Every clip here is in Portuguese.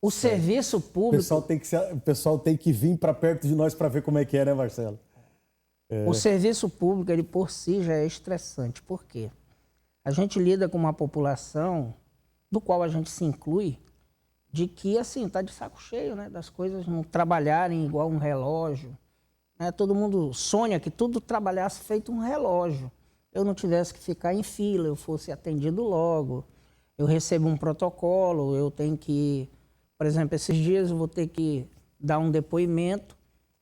O serviço O público... pessoal tem que vir para perto de nós para ver como é que é, né, Marcelo? O serviço público, ele por si já é estressante. Por quê? A gente lida com uma população do qual a gente se inclui, de que, assim, está de saco cheio, né? Das coisas não trabalharem igual um relógio. Né? Todo mundo sonha que tudo trabalhasse feito um relógio. Eu não tivesse que ficar em fila, eu fosse atendido logo. Eu recebo um protocolo, eu tenho que... Por exemplo, esses dias eu vou ter que dar um depoimento.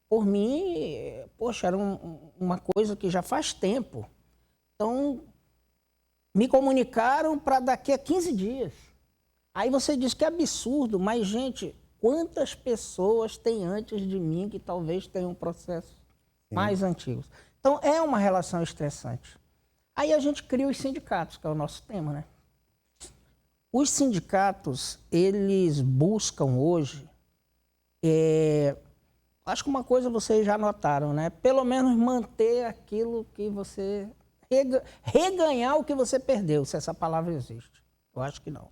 Por mim, poxa, era uma coisa que já faz tempo. Então, me comunicaram para daqui a 15 dias. Aí você diz que é absurdo, mas, gente, quantas pessoas tem antes de mim que talvez tenham processos mais antigos? Então, é uma relação estressante. Aí a gente cria os sindicatos, que é o nosso tema, né? Os sindicatos, eles buscam hoje, acho que uma coisa vocês já notaram, né? Pelo menos manter aquilo que você... reganhar o que você perdeu, se essa palavra existe. Eu acho que não.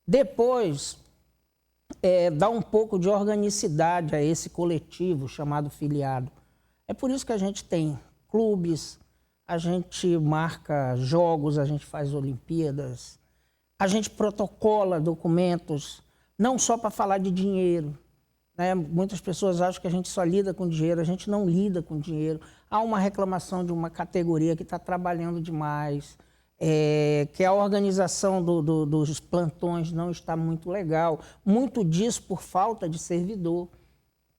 Depois, dar um pouco de organicidade a esse coletivo chamado filiado. É por isso que a gente tem clubes, a gente marca jogos, a gente faz Olimpíadas, a gente protocola documentos, não só para falar de dinheiro. Né? Muitas pessoas acham que a gente só lida com dinheiro, a gente não lida com dinheiro. Há uma reclamação de uma categoria que está trabalhando demais, que a organização dos plantões não está muito legal. Muito disso por falta de servidor,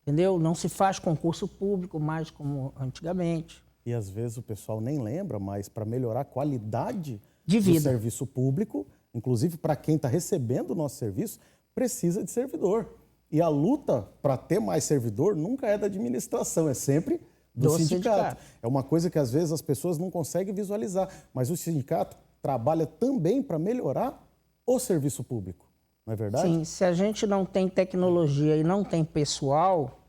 entendeu? Não se faz concurso público mais como antigamente. E às vezes o pessoal nem lembra, mas para melhorar a qualidade de do vida. Serviço público, inclusive para quem está recebendo o nosso serviço, precisa de servidor. E a luta para ter mais servidor nunca é da administração, é sempre do sindicato. É uma coisa que às vezes as pessoas não conseguem visualizar, mas o sindicato trabalha também para melhorar o serviço público, não é verdade? Sim, se a gente não tem tecnologia e não tem pessoal,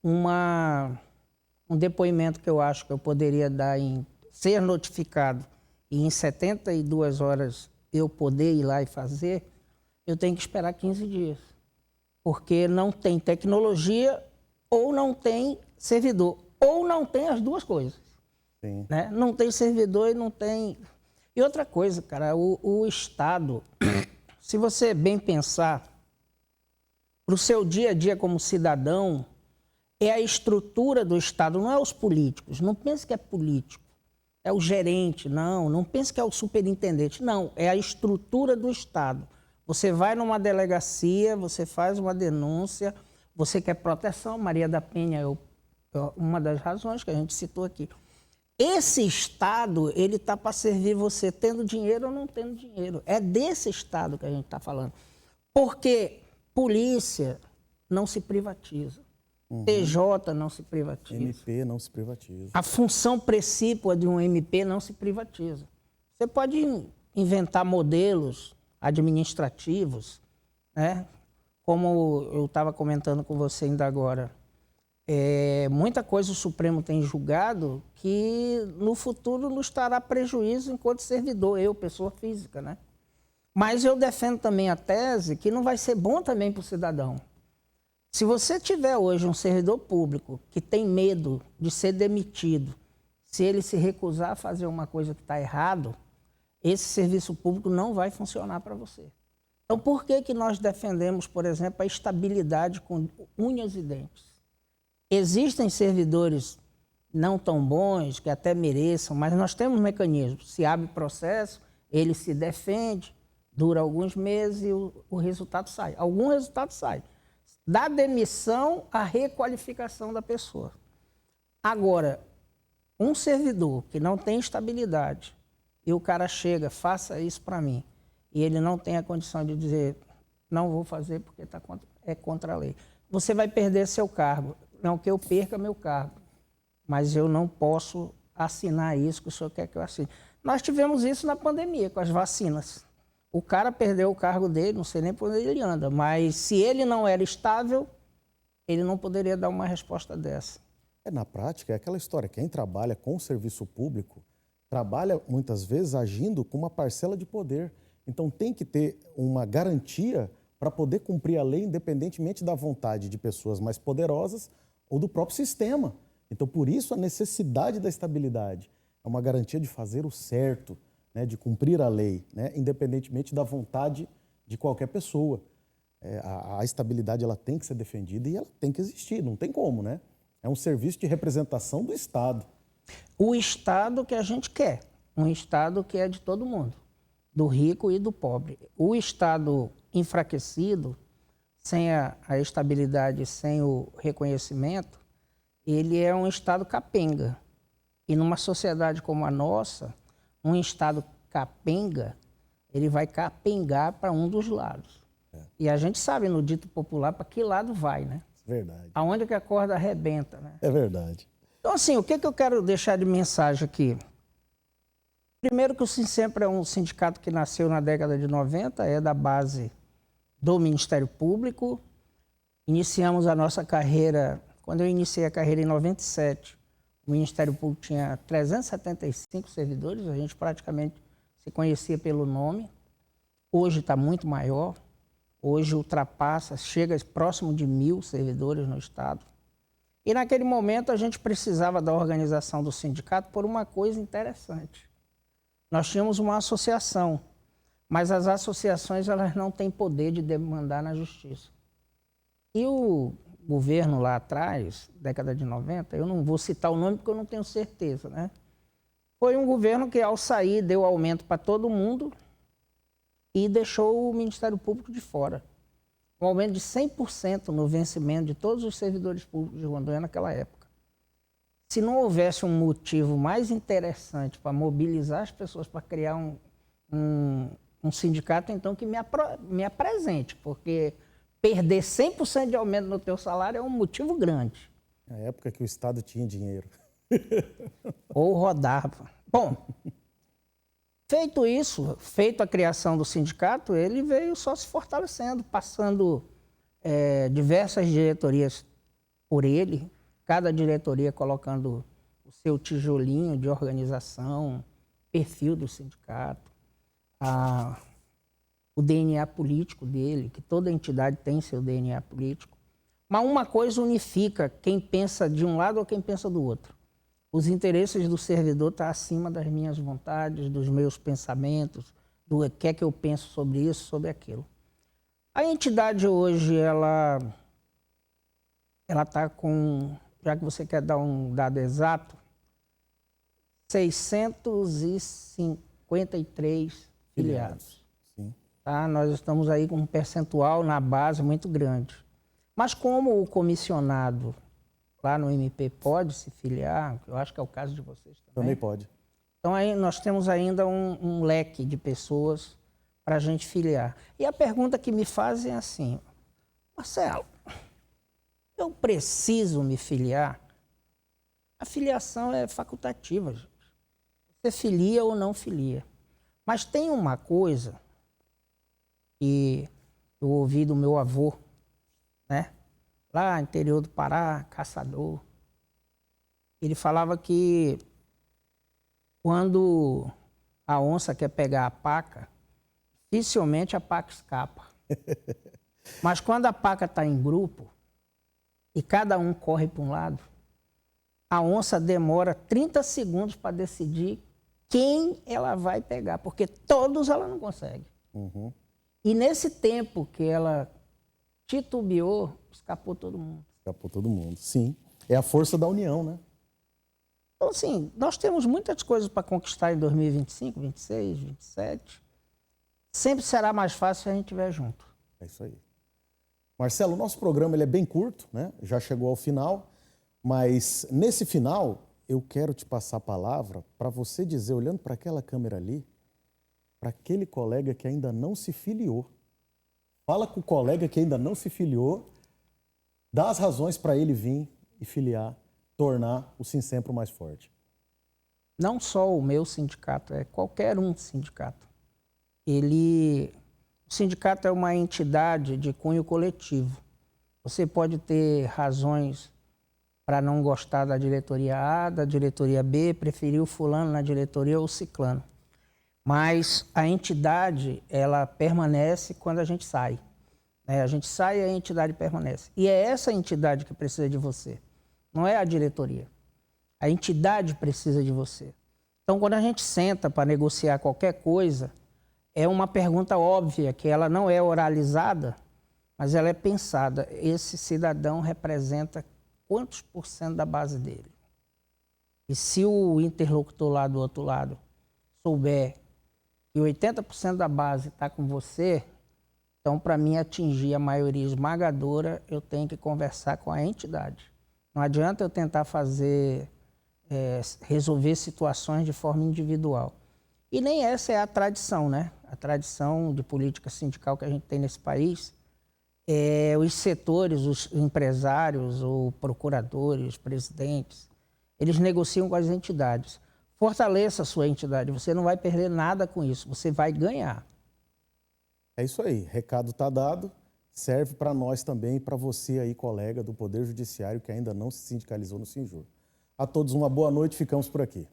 um depoimento que eu acho que eu poderia dar em ser notificado e em 72 horas eu poder ir lá e fazer, eu tenho que esperar 15 dias. Porque não tem tecnologia ou não tem servidor, ou não tem as duas coisas. Sim. Né? Não tem servidor e não tem... E outra coisa, cara, o Estado, se você bem pensar, para o seu dia a dia como cidadão, é a estrutura do Estado, não é os políticos. Não pense que é político, é o gerente, não pense que é o superintendente, não, é a estrutura do Estado. Você vai numa delegacia, você faz uma denúncia, você quer proteção, Maria da Penha é uma das razões que a gente citou aqui. Esse Estado, ele está para servir você tendo dinheiro ou não tendo dinheiro. É desse Estado que a gente está falando. Porque polícia não se privatiza. TJ não se privatiza. MP não se privatiza. A função precípua de um MP não se privatiza. Você pode inventar modelos administrativos, né? Como eu estava comentando com você ainda agora, muita coisa o Supremo tem julgado que no futuro nos trará prejuízo enquanto servidor, eu, pessoa física, né? Mas eu defendo também a tese que não vai ser bom também para o cidadão. Se você tiver hoje um servidor público que tem medo de ser demitido, se ele se recusar a fazer uma coisa que está errado, esse serviço público não vai funcionar para você. Então, por que nós defendemos, por exemplo, a estabilidade com unhas e dentes? Existem servidores não tão bons, que até mereçam, mas nós temos mecanismos. Se abre processo, ele se defende, dura alguns meses e o resultado sai. Algum resultado sai. Da demissão à requalificação da pessoa. Agora, um servidor que não tem estabilidade e o cara chega, faça isso para mim, e ele não tem a condição de dizer, não vou fazer porque é contra a lei. Você vai perder seu cargo. Não que eu perca meu cargo, mas eu não posso assinar isso que o senhor quer que eu assine. Nós tivemos isso na pandemia, com as vacinas. O cara perdeu o cargo dele, não sei nem por onde ele anda, mas se ele não era estável, ele não poderia dar uma resposta dessa. Na prática, é aquela história, quem trabalha com o serviço público, trabalha muitas vezes agindo com uma parcela de poder. Então tem que ter uma garantia para poder cumprir a lei independentemente da vontade de pessoas mais poderosas ou do próprio sistema. Então, por isso, a necessidade da estabilidade é uma garantia de fazer o certo, né, de cumprir a lei, né, independentemente da vontade de qualquer pessoa. A estabilidade ela tem que ser defendida e ela tem que existir, não tem como, né? É um serviço de representação do Estado. O Estado que a gente quer, um Estado que é de todo mundo, do rico e do pobre. O Estado enfraquecido, sem a estabilidade, sem o reconhecimento, ele é um Estado capenga. E numa sociedade como a nossa, um Estado capenga, ele vai capengar para um dos lados. E a gente sabe no dito popular para que lado vai, né? Verdade. Aonde que a corda arrebenta, né? É verdade. Então, assim, o que eu quero deixar de mensagem aqui? Primeiro que o Sinsempre é um sindicato que nasceu na década de 90, é da base do Ministério Público. Iniciamos a nossa carreira, quando eu iniciei a carreira em 97, o Ministério Público tinha 375 servidores, a gente praticamente se conhecia pelo nome. Hoje está muito maior, hoje ultrapassa, chega próximo de 1.000 servidores no Estado. E naquele momento a gente precisava da organização do sindicato por uma coisa interessante. Nós tínhamos uma associação, mas as associações elas não têm poder de demandar na justiça. E o governo lá atrás, década de 90, eu não vou citar o nome porque eu não tenho certeza, né? Foi um governo que ao sair deu aumento para todo mundo e deixou o Ministério Público de fora. Um aumento de 100% no vencimento de todos os servidores públicos de Rondônia naquela época. Se não houvesse um motivo mais interessante para mobilizar as pessoas para criar um sindicato, então que me apresente, porque perder 100% de aumento no teu salário é um motivo grande. Na época que o Estado tinha dinheiro. Ou rodava. Bom, feito isso, feita a criação do sindicato, ele veio só se fortalecendo, passando diversas diretorias por ele, cada diretoria colocando o seu tijolinho de organização, perfil do sindicato, o DNA político dele, que toda entidade tem seu DNA político. Mas uma coisa unifica quem pensa de um lado ou quem pensa do outro. Os interesses do servidor estão acima das minhas vontades, dos meus pensamentos, do que é que eu penso sobre isso, sobre aquilo. A entidade hoje, ela está com, já que você quer dar um dado exato, 653 filiados. Sim. Tá? Nós estamos aí com um percentual na base muito grande. Mas como o comissionado lá no MP pode se filiar, eu acho que é o caso de vocês também. Também pode. Então aí nós temos ainda um leque de pessoas para a gente filiar. E a pergunta que me fazem é assim, Marcelo, eu preciso me filiar? A filiação é facultativa, gente. Você filia ou não filia. Mas tem uma coisa que eu ouvi do meu avô, né? Lá no interior do Pará, caçador. Ele falava que quando a onça quer pegar a paca, dificilmente a paca escapa. Mas quando a paca está em grupo e cada um corre para um lado, a onça demora 30 segundos para decidir quem ela vai pegar, porque todos ela não consegue. Uhum. E nesse tempo que ela titubeou, escapou todo mundo. Escapou todo mundo, sim. É a força da união, né? Então, assim, nós temos muitas coisas para conquistar em 2025, 26, 27. Sempre será mais fácil se a gente estiver junto. É isso aí. Marcelo, o nosso programa ele é bem curto, né? Já chegou ao final, mas nesse final eu quero te passar a palavra para você dizer, olhando para aquela câmera ali, para aquele colega que ainda não se filiou. Fala com o colega que ainda não se filiou, dá as razões para ele vir e filiar, tornar o Sinsempre mais forte. Não só o meu sindicato, é qualquer um sindicato. O sindicato é uma entidade de cunho coletivo. Você pode ter razões para não gostar da diretoria A, da diretoria B, preferir o fulano na diretoria ou o ciclano. Mas a entidade, ela permanece quando a gente sai. A gente sai e a entidade permanece. E é essa entidade que precisa de você, não é a diretoria. A entidade precisa de você. Então, quando a gente senta para negociar qualquer coisa, é uma pergunta óbvia, que ela não é oralizada, mas ela é pensada. Esse cidadão representa quantos por cento da base dele? E se o interlocutor lá do outro lado souber que 80% da base está com você, então, para mim atingir a maioria esmagadora, eu tenho que conversar com a entidade. Não adianta eu tentar resolver situações de forma individual. E nem essa é a tradição, né? A tradição de política sindical que a gente tem nesse país é os setores, os empresários, ou procuradores, os presidentes, eles negociam com as entidades. Fortaleça a sua entidade, você não vai perder nada com isso, você vai ganhar. É isso aí, recado está dado, serve para nós também, para você aí, colega do Poder Judiciário, que ainda não se sindicalizou no Sinjur. A todos uma boa noite, ficamos por aqui.